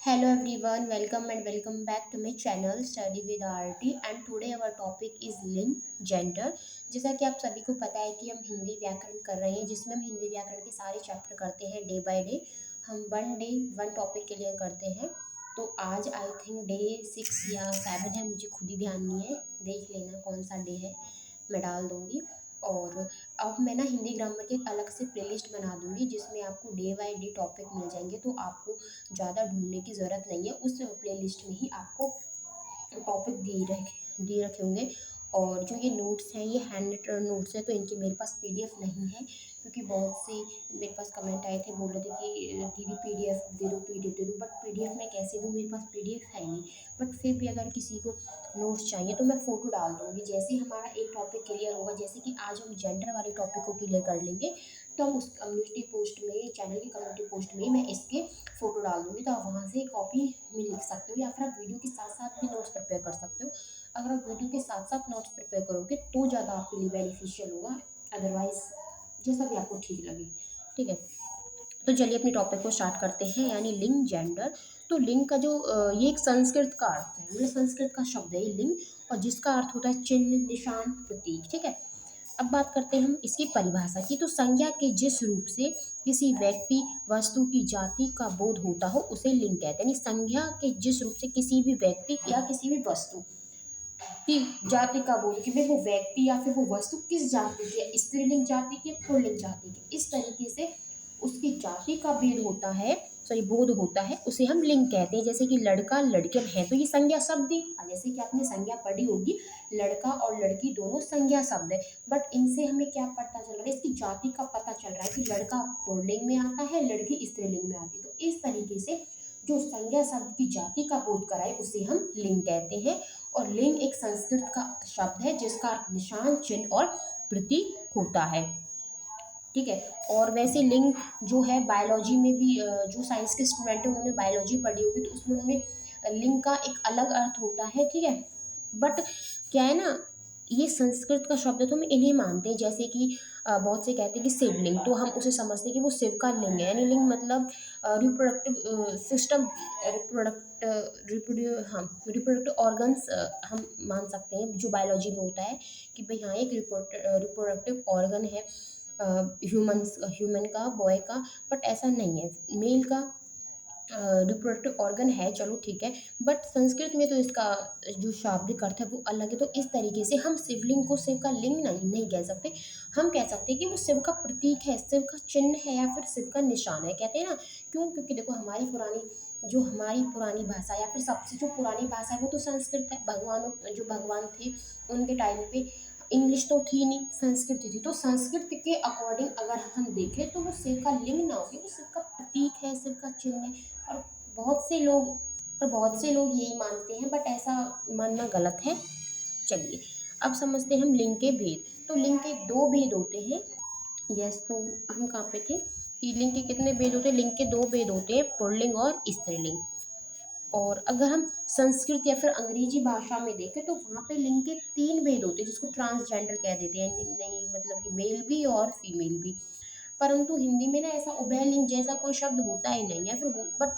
Hello everyone, welcome back to my channel Study with RT and today our topic is लिंग gender. जैसा कि आप सभी को पता है कि हम हिंदी व्याकरण कर रहे हैं जिसमें हम हिंदी व्याकरण के सारे चैप्टर करते हैं डे बाय डे। हम वन डे वन टॉपिक के लिए करते हैं। तो आज आई थिंक डे 6 या 7 है, मुझे खुद ही ध्यान नहीं है, देख लेना कौन सा डे है, मैं डाल दूँगी। और अब मैं ना हिंदी ग्रामर की एक अलग से प्लेलिस्ट बना दूँगी जिसमें आपको डे बाय डे टॉपिक मिल जाएंगे, तो आपको ज़्यादा ढूंढने की ज़रूरत नहीं है। उस प्लेलिस्ट में ही आपको टॉपिक दिए रखे होंगे। और जो ये नोट्स हैं ये हैंड रिटन नोट्स हैं, तो इनकी मेरे पास पीडीएफ नहीं है क्योंकि बहुत से मेरे पास कमेंट आए थे, बोल रहे थे कि दीदी पीडीएफ दे दो, पीडीएफ दे दो, बट पीडीएफ मैं कैसे दूँ, मेरे पास पीडीएफ है नहीं। बट फिर भी अगर किसी को नोट्स चाहिए तो मैं फ़ोटो डाल दूँगी। जैसे ही हमारा एक टॉपिक क्लियर होगा, जैसे कि आज हम जेंडर वाले टॉपिक को क्लियर कर लेंगे, तो हम उस कम्युनिटी पोस्ट में, चैनल की कम्युनिटी पोस्ट में मैं इसके फ़ोटो डाल दूँगी, तो आप वहाँ से कॉपी में लिख सकते हो या फिर आप वीडियो के साथ साथ भी नोट्स प्रिपेयर कर सकते हो। अगर आप वीडियो के साथ साथ नोट्स प्रिपेयर करोगे तो ज़्यादा आपके लिए बेनिफिशियल होगा, अदरवाइज़ जैसा भी आपको ठीक लगे। ठीक है, तो चलिए अपने टॉपिक को स्टार्ट करते हैं, यानी लिंग जेंडर। तो लिंग का जो ये एक संस्कृत का अर्थ है, मतलब संस्कृत का शब्द है ये लिंग, और जिसका अर्थ होता है चिन्ह, निशान, प्रतीक। ठीक है, अब बात करते हैं हम इसकी परिभाषा की। तो संज्ञा के जिस रूप से किसी व्यक्ति वस्तु की जाति का बोध होता हो उसे लिंग कहते हैं। यानी संज्ञा के जिस रूप से किसी भी व्यक्ति या किसी भी वस्तु की जाति का बोध, कि भाई वो व्यक्ति या फिर वो वस्तु किस जाति की है, स्त्रीलिंग जाति की, पुल्लिंग जाति की, इस तरीके से उसकी जाति का भेद होता है, बोध होता है, उसे हम लिंग कहते हैं। जैसे कि लड़का लड़कियन है तो ये संज्ञा शब्द ही, जैसे कि आपने संज्ञा पढ़ी होगी, लड़का और लड़की दोनों संज्ञा शब्द है, बट इनसे हमें क्या पता चल रहा है, इसकी जाति का पता चल रहा है कि लड़का पुल्लिंग में आता है, लड़की स्त्रीलिंग में आती है। तो इस तरीके से जो संज्ञा शब्द की जाति का बोध कराए उसे हम लिंग कहते हैं। और लिंग एक संस्कृत का शब्द है जिसका अर्थ निशान, चिन्ह और प्रतीक होता है। ठीक है, और वैसे लिंग जो है बायोलॉजी में भी, जो साइंस के स्टूडेंट हैं उन्होंने बायोलॉजी पढ़ी होगी, तो उसमें उन्होंने लिंग का एक अलग अर्थ होता है। ठीक है, बट क्या है ना, ये संस्कृत का शब्द है तो हम इन्हें मानते हैं। जैसे कि बहुत से कहते हैं कि शिवलिंग, तो हम उसे समझते हैं कि वो शिव का लिंग है। यानी लिंग मतलब रिप्रोडक्टिव सिस्टम, रिप्रोडक्ट रिप्रोडक्टिव ऑर्गन्स हम मान सकते हैं, जो बायोलॉजी में होता है कि भाई हाँ एक रिप्रोडक्टिव ऑर्गन है ह्यूमन का, बॉय का, बट ऐसा नहीं है, मेल का रिप्रोडक्टिव ऑर्गन है, चलो ठीक है। बट संस्कृत में तो इसका जो शाब्दिक अर्थ है वो अलग है। तो इस तरीके से हम शिवलिंग को शिव का लिंग नहीं कह सकते, हम कह सकते हैं कि वो शिव का प्रतीक है, शिव का चिन्ह है, या फिर शिव का निशान है। कहते हैं ना, क्यों? क्योंकि देखो हमारी पुरानी भाषा या फिर सबसे जो पुरानी भाषा है वो तो संस्कृत है। जो भगवान थे उनके टाइम पे इंग्लिश तो थी नहीं, संस्कृत थी। तो संस्कृत के अकॉर्डिंग अगर हम देखें तो वो शिव का लिंग ना होगी, वो शिव का प्रतीक है, शिव का चिन्ह है। और बहुत से लोग यही मानते हैं, बट ऐसा मानना गलत है। चलिए अब समझते हैं हम लिंग के भेद। तो लिंग के दो भेद होते हैं। यस, तो हम कहाँ पे थे कि लिंग के कितने भेद होते हैं? लिंग के दो भेद होते हैं, पुल्लिंग और स्त्रीलिंग। और अगर हम संस्कृत या फिर अंग्रेजी भाषा में देखें तो वहाँ पे लिंग के तीन भेद होते हैं, जिसको ट्रांसजेंडर कह देते हैं। नहीं मतलब कि मेल भी और फीमेल भी। परंतु हिंदी में ना ऐसा उभयलिंग जैसा कोई शब्द होता ही नहीं है। फिर बट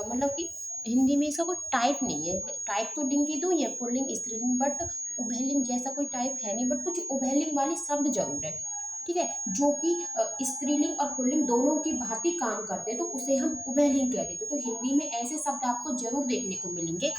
मतलब कि हिंदी में इसका कोई टाइप नहीं है। टाइप तो लिंग के दो ही है, पुल्लिंग स्त्रीलिंग, बट उभयलिंग जैसा कोई टाइप है नहीं। बट कुछ उभयलिंग वाले शब्द जरूर है, ठीक है, जो कि स्त्रीलिंग और पुल्लिंग दोनों की भांति काम करते हैं, तो उसे हम उभयलिंग कह देते हैं। तो हिंदी में ऐसे शब्द आपको जरूर देखने को मिलेंगे।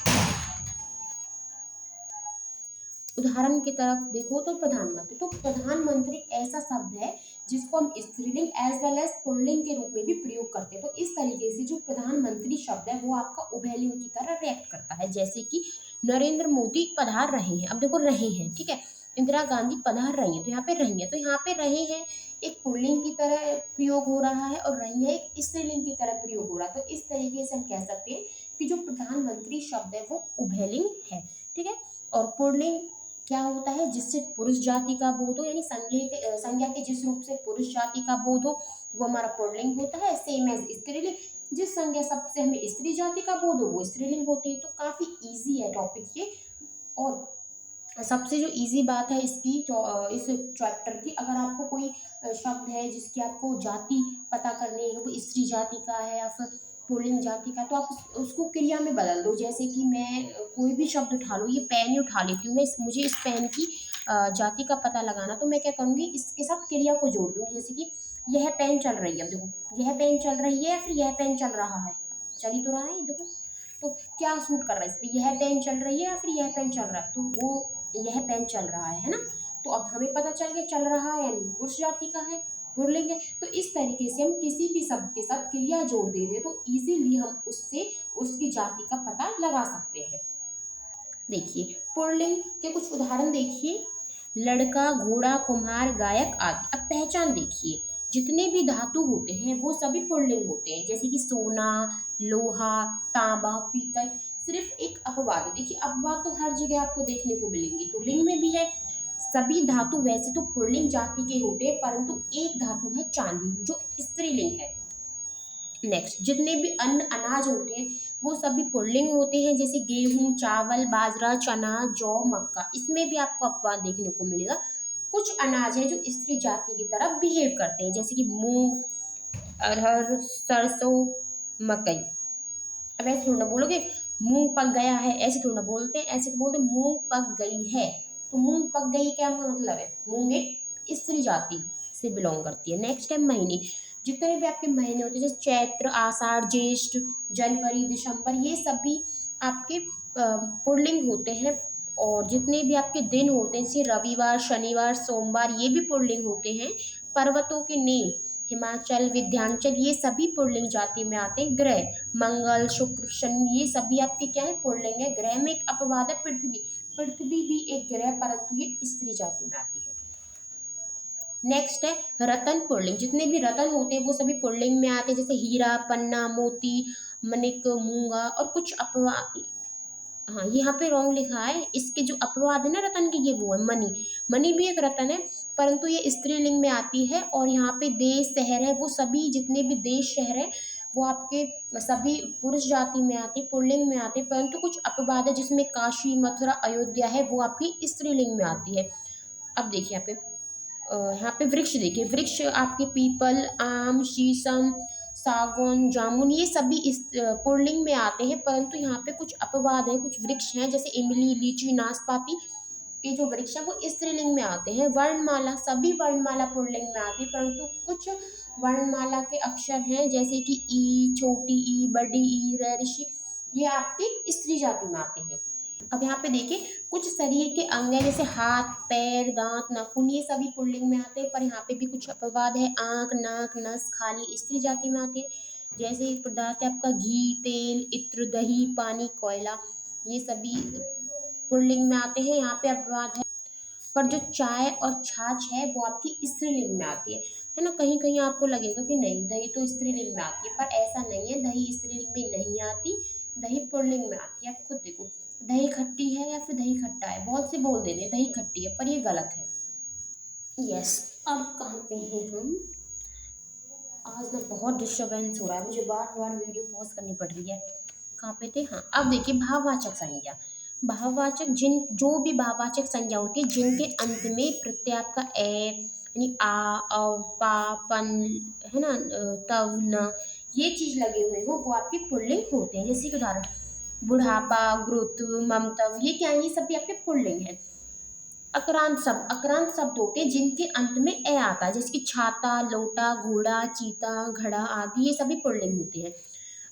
उदाहरण की तरफ देखो तो प्रधानमंत्री, तो प्रधानमंत्री ऐसा शब्द है जिसको हम स्त्रीलिंग एज वेल एज पुल्लिंग के रूप में भी प्रयोग करते हैं। तो इस तरीके से जो प्रधानमंत्री शब्द है वो आपका उभयलिंग की तरह रिएक्ट करता है। जैसे कि नरेंद्र मोदी पधार रहे हैं, अब देखो रहे हैं, ठीक है, इंदिरा गांधी पधार रही है, तो यहाँ पे रही है, तो यहाँ पे रहे हैं एक पुल्लिंग की तरह प्रयोग हो रहा है, और रही है एक स्त्रीलिंग की तरह प्रयोग हो रहा है। तो इस तरीके से हम कह सकते हैं कि जो प्रधानमंत्री शब्द है वो उभयलिंग है। ठीक है, और पुल्लिंग क्या होता है? जिससे पुरुष जाति का बोध हो, यानी संज्ञा के जिस रूप से पुरुष जाति का बोध हो वो हमारा पुल्लिंग होता है। सेम एज स्त्रीलिंग, जिस संज्ञा शब्द से हमें स्त्री जाति का बोध हो वो स्त्रीलिंग होती है। तो काफी इजी है टॉपिक ये। और सबसे जो इजी बात है इस चैप्टर की, अगर आपको कोई शब्द है जिसकी आपको जाति पता करनी है, वो स्त्री जाति का है या फिर पुल्लिंग जाति का, तो आप उसको क्रिया में बदल दो। जैसे कि मैं कोई भी शब्द उठा लूँ, ये पेन ही उठा लेती हूँ मैं, मुझे इस पेन की जाति का पता लगाना, तो मैं क्या करूँगी, इसके साथ क्रिया को जोड़ दूँगी। जैसे कि यह पेन चल रही है, देखो यह पेन चल रही है या फिर यह पेन चल रहा है, चल ही तो रहा है ये, देखो। तो क्या सूट कर रहा है इस पर, यह पेन चल रही है या फिर यह पेन चल रहा है, तो वो यह पेन चल रहा है ना। तो अब हमें पता चल गया चल रहा है यानी पुरुष जाति का है, पुल्लिंग है। तो इस तरीके से हम किसी भी शब्द के साथ क्रिया जोड़ दे रहे तो इजीली हम उससे उसकी जाति का पता लगा सकते हैं। देखिए पुल्लिंग के कुछ उदाहरण देखिए, लड़का, घोड़ा, कुम्हार, गायक आदि। अब पहचान देखिए, जितने भी धातु होते हैं वो सभी पुल्लिंग होते हैं, जैसे कि सोना, लोहा, तांबा, पीतल। सिर्फ एक अपवाद है, देखिए अपवाद तो हर जगह आपको देखने को मिलेंगे, तो लिंग में भी है। सभी धातु वैसे तो पुल्लिंग जाति के होते हैं, परंतु एक धातु है चांदी जो स्त्रीलिंग है। नेक्स्ट, जितने भी अन्न अनाज होते हैं वो सभी पुल्लिंग होते हैं, जैसे गेहूं, चावल, बाजरा, चना, जौ, मक्का। इसमें भी आपको अपवाद देखने को मिलेगा। कुछ अनाज है जो स्त्री जाति की तरह बिहेव करते हैं, जैसे कि मूंग, अरहर, सरसों, मकई। अब ऐसे थोड़ा बोलोगे मूंग पक गया है, ऐसे थोड़ा बोलते हैं, ऐसे तो बोलते मूंग पक गई है। तो मूंग पक गई क्या मतलब है, मूंग एक स्त्री जाति से बिलोंग करती है। नेक्स्ट है महीने, जितने भी आपके महीने होते हैं जैसे चैत्र, आषाढ़, ज्येष्ठ, जनवरी, दिसंबर, ये सभी आपके पुल्लिंग होते हैं। और जितने भी आपके दिन होते हैं जैसे रविवार, शनिवार, सोमवार, ये भी पुल्लिंग होते हैं। पर्वतों के नेम, हिमाचल, विंध्याचल, ये सभी पुल्लिंग जाति में आते हैं। ग्रह, मंगल, शुक्र, शनि, ये सभी आपके क्या है, पुल्लिंग है। ग्रह में एक अपवाद है पृथ्वी, पृथ्वी भी एक ग्रह परंतु ये स्त्री जाति में आती है। नेक्स्ट है रतन, पुल्लिंग। जितने भी रतन होते हैं वो सभी पुल्लिंग में आते हैं, जैसे हीरा, पन्ना, मोती, मणिक, मूंगा। और कुछ अपवाद, हाँ यहाँ पे रॉन्ग लिखा है, इसके जो अपवाद है ना रतन के, ये वो है मणि। मणि भी एक रतन है परंतु ये स्त्रीलिंग में आती है। और यहाँ पे देश, शहर है, वो सभी जितने भी देश, शहर है वो आपके सभी पुरुष जाति में आते, पुल्लिंग में आते। परंतु कुछ अपवाद है जिसमें काशी, मथुरा, अयोध्या है, वो आपकी स्त्रीलिंग में आती है। अब देखिए यहाँ पे वृक्ष देखिए, वृक्ष आपके पीपल, आम, शीशम, सागौन, जामुन, ये सभी इस पुल्लिंग में आते हैं। परंतु यहाँ पे कुछ अपवाद हैं, कुछ वृक्ष हैं जैसे इमली, लीची, नाशपाती, ये जो वृक्ष है वो स्त्रीलिंग में आते हैं। वर्णमाला, सभी वर्णमाला पुल्लिंग में आती है, परंतु कुछ वर्णमाला के अक्षर हैं जैसे कि ई, छोटी ई, बड़ी ई, ऋषि, ये आपके स्त्री जाति में आते हैं। अब यहाँ पे देखिए कुछ शरीर के अंग हैं जैसे हाथ, पैर, दांत, नाखून, ये सभी पुल्लिंग में आते हैं। पर यहाँ पे भी कुछ अपवाद है, आंख, नाक, नस, खाली स्त्री जाति में आते हैं। जैसे एक पदार्थ है आपका घी, तेल, इत्र, दही, पानी, कोयला, ये सभी पुल्लिंग में आते हैं। यहाँ पे अपवाद है। पर जो चाय और छाछ है वो आपकी स्त्रीलिंग में आती है ना। कहीं कहीं आपको लगेगा कि नहीं दही तो स्त्रीलिंग में आती है, पर ऐसा नहीं है, दही स्त्रीलिंग में नहीं आती, दही पुल्लिंग में आती है। आप खुद देखो, दही खट्टी है या फिर दही खट्टा है, बहुत से बोल देते हैं दही खट्टी है, पर ये गलत है। यस, अब कहाँ पे हैं हम, आज ना बहुत डिस्टर्बेंस हो रहा है, मुझे बार बार वीडियो पॉज करनी पड़ रही है। कहाँ पे थे, हाँ। अब देखिए भाववाचक संज्ञा, भाववाचक जो भी भाववाचक संज्ञा होती है जिनके अंत में प्रत्यय आपका ए यानी आ, अव, पा, पन, है ना, तव, न, ये चीज लगे हुए हो वो आपके पुल्लिंग होते हैं। जैसे कि उदाहरण, बुढ़ापा, गुरुत्व, ममतव, ये क्या है, ये सभी आपके पुल्लिंग है। अक्रांत शब्द होते हैं जिनके अंत में ए आता है, जैसे कि छाता, लोटा, घोड़ा, चीता, घड़ा आदि, ये सभी पुल्लिंग होते हैं।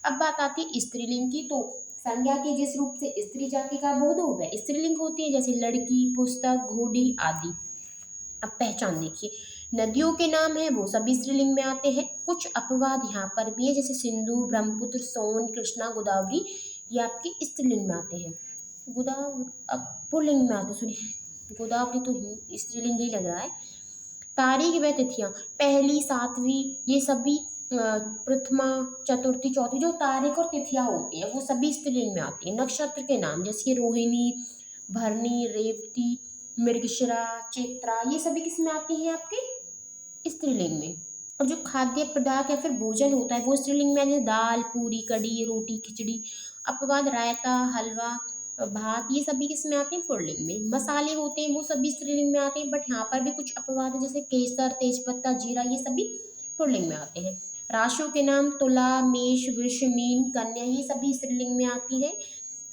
अब बात आती है स्त्रीलिंग की, तो संज्ञा के जिस रूप से स्त्री जाति का बोध हो वह स्त्रीलिंग होती है, जैसे लड़की, पुस्तक, घोड़ी आदि। अब पहचान देखिए, नदियों के नाम है वो सभी स्त्रीलिंग में आते हैं। कुछ अपवाद यहाँ पर भी है, जैसे सिंधु, ब्रह्मपुत्र, सोन, कृष्णा, गोदावरी, ये आपके स्त्रीलिंग में आते हैं। अब पुल्लिंग में आते, सॉरी, गोदावरी तो स्त्रीलिंग ही लग रहा है। तारीख व तिथियां, पहली, सातवीं, ये सभी प्रथमा, चतुर्थी, चौथी, जो तारीख और तिथियां होती हैं वो सभी स्त्रीलिंग में आती हैं। नक्षत्र के नाम जैसे कि रोहिणी, भरणी, रेवती, मृगशिरा, चैत्रा, ये सभी किस में आती हैं, आपके स्त्रीलिंग में। और जो खाद्य पदार्थ या फिर भोजन होता है वो स्त्रीलिंग में आते हैं, दाल, पूरी, कढ़ी, रोटी, खिचड़ी। अपवाद, रायता, हलवा, भात, ये सभी किस में आते हैं, पुल्लिंग में। मसाले होते हैं वो सभी स्त्रीलिंग में आते हैं, बट यहाँ पर भी कुछ अपवाद है, जैसे केसर, तेजपत्ता, जीरा, ये सभी पुल्लिंग में आते हैं। राशियों के नाम तुला, मेष, वृष, मीन, कन्या, ये सभी स्त्रीलिंग में आती है।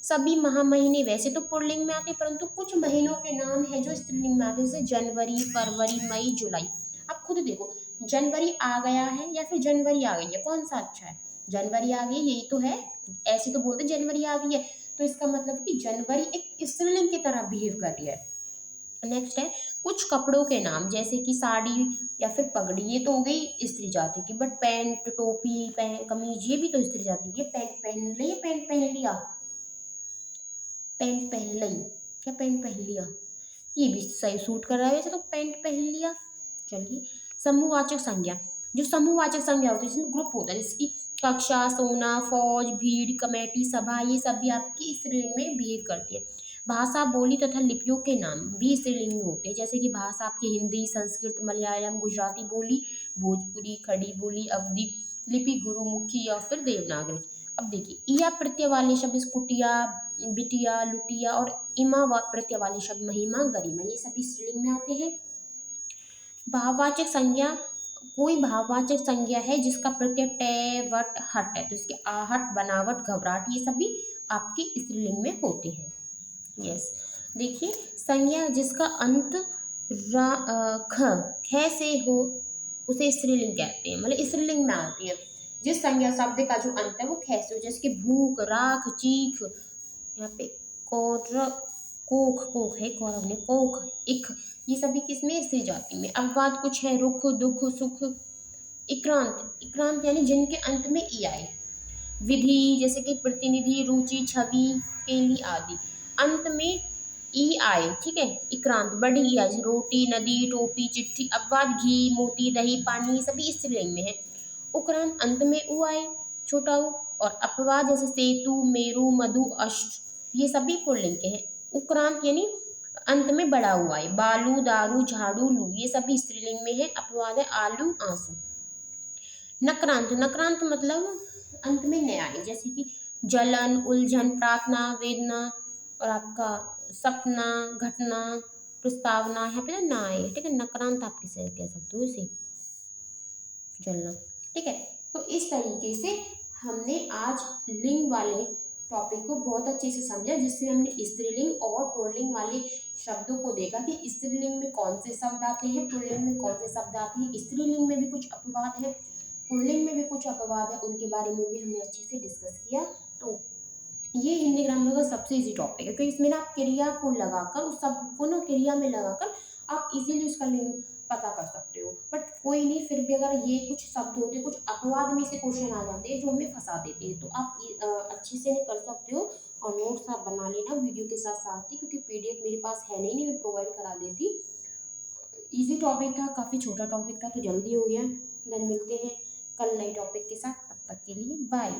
सभी महीने वैसे तो पुल्लिंग में आते हैं, परंतु कुछ महीनों के नाम है जो स्त्रीलिंग में आते हैं, जैसे जनवरी, फरवरी, मई, जुलाई। अब खुद देखो, जनवरी आ गया है या फिर जनवरी आ गई है, कौन सा अच्छा है? जनवरी आ गई, यही तो है। ऐसे तो बोलते जनवरी आ गई है, तो इसका मतलब कि जनवरी एक स्त्रीलिंग की तरह बिहेव कर रही है। नेक्स्ट है कुछ कपड़ों के नाम, जैसे कि साड़ी या फिर पगड़ी, ये तो हो गई स्त्री जाति की। बट पैंट, टोपी, कमीज, ये भी तो स्त्री जाति की। पैंट पहन ली, पैंट पहन लिया, पैंट पहन ली, क्या पैंट पहन लिया, ये भी सही सूट कर रहा है वैसे तो, पैंट पहन लिया। चलिए, समूहवाचक संज्ञा, जो समूहवाचक संज्ञा होती है जिसमें ग्रुप होता है, जैसे कि कक्षा, सोना, फौज, भीड़, कमेटी, सभा, ये सभी आपकी स्त्रीलिंग में बिहेव करती है। भाषा, बोली तथा लिपियों के नाम भी स्त्रीलिंग में होते हैं, जैसे कि भाषा आपकी हिंदी, संस्कृत, मलयालम, गुजराती बोली, भोजपुरी, खड़ी बोली, अवधी लिपि, गुरुमुखी या फिर देवनागरी। अब देखिए, इया प्रत्यय वाले शब्द कुटिया, बिटिया, लुटिया और इमा प्रत्यय वाले शब्द महिमा, गरिमा, ये सभी स्त्रीलिंग में आते हैं। भाववाचक संज्ञा, कोई भाववाचक संज्ञा है जिसका प्रत्यय टे, वट, हट है, तो इसके आहट, बनावट, घबराहट, ये सभी आपकी स्त्रीलिंग में होते हैं। यस, देखिए, संज्ञा जिसका अंत ख से हो उसे स्त्रीलिंग कहते हैं, मतलब स्त्रीलिंग में आती है। जिस संज्ञा शब्द का जो अंत है वो ख से हो, जैसे कि भूख, राख, चीख, यहाँ पे कौर, कोख, कोख है, कौरव ने कोख, इख, ये सभी किसमें? स्त्री जाति में। अपवाद कुछ है, रुख, दुख, सुख, इक्रांत, इक्रांत यानी जिनके अंत में ई आए। विधि, जैसे कि प्रतिनिधि, रुचि, छवि, केली आदि, अंत में ई आए, ठीक है, इक्रांत बड़ी ई आए, रोटी, नदी, टोपी, चिट्ठी। अपवाद घी, मोती, दही, पानी, ये सभी स्त्रीलिंग में है। उपरांत अंत में उ आए, छोटा उ। और अपवाद जैसे सेतु, मेरु, मधु, अष्ट, ये सभी पुल्लिंग के हैं। उपरांत यानी अंत में बड़ा हुआ है, बालू, दारू, झाड़ू, लू, ये सभी स्त्रीलिंग में है। अपवाद है आलू, आंसू। नक्रांत, नक्रांत मतलब अंत में न आए, जैसे कि जलन, उलझन, प्रार्थना, वेदना और आपका सपना, घटना, प्रस्तावना, यहाँ पे ना आए, ठीक है। नक्रांत आप किसे कह सकते हो, इसे जलना, ठीक है। तो इस तरीके से हमने आज लिंग वाले टॉपिक को बहुत अच्छे से समझा, जिससे हमने स्त्रीलिंग और पुल्लिंग वाले शब्दों को देखा कि स्त्रीलिंग में कौन से शब्द आते हैं, पुल्लिंग में कौन से शब्द आते हैं। स्त्रीलिंग में भी कुछ अपवाद है, पुल्लिंग में भी कुछ अपवाद है, उनके बारे में भी हमने अच्छे से डिस्कस किया। तो ये हिंदी ग्रामर का सबसे इजी टॉपिक है, तो इसमें ना आप क्रिया को लगाकर, उस सब को ना क्रिया में लगाकर आप इजीली उसका लिंग पता कर सकते हो। बट कोई नहीं, फिर भी अगर ये कुछ शब्द होते, कुछ अपवाद में से क्वेश्चन आ जाते हैं जो हमें फंसा देते हैं, तो आप अच्छे से कर सकते हो। और नोट्स आप बना लेना वीडियो के साथ साथ ही, क्योंकि पीडीएफ मेरे पास है नहीं, मैं प्रोवाइड करा देती। इजी टॉपिक था, काफ़ी छोटा टॉपिक था, तो जल्दी हो गया। देन मिलते हैं कल नए टॉपिक के साथ, तब तक के लिए बाय।